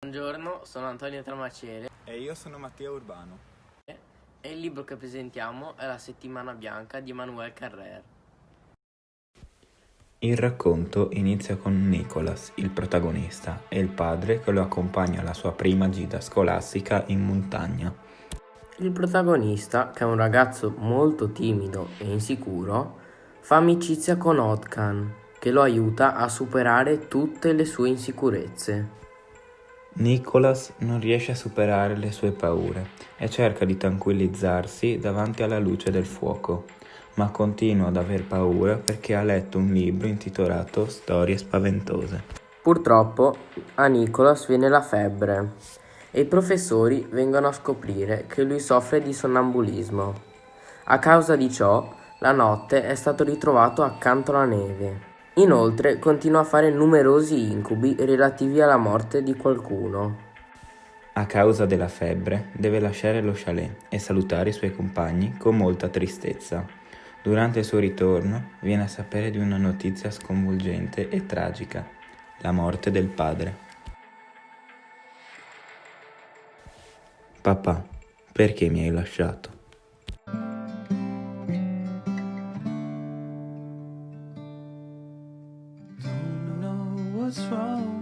Buongiorno, sono Antonio Tramacere E io sono Mattia Urbano. e il libro che presentiamo è La settimana bianca di Emmanuel Carrère. Il racconto inizia con Nicholas, il protagonista, e il padre che lo accompagna alla sua prima gita scolastica in montagna. Il protagonista, che è un ragazzo molto timido e insicuro, fa amicizia con Otkan, che lo aiuta a superare tutte le sue insicurezze. Nicholas non riesce a superare le sue paure e cerca di tranquillizzarsi davanti alla luce del fuoco, ma continua ad aver paura perché ha letto un libro intitolato Storie spaventose. Purtroppo a Nicholas viene la febbre e i professori vengono a scoprire che lui soffre di sonnambulismo. A causa di ciò, la notte è stato ritrovato accanto alla neve. Inoltre continua a fare numerosi incubi relativi alla morte di qualcuno. A causa della febbre deve lasciare lo chalet e salutare i suoi compagni con molta tristezza. Durante il suo ritorno viene a sapere di una notizia sconvolgente e tragica, la morte del padre. Papà, perché mi hai lasciato? Don't know what's wrong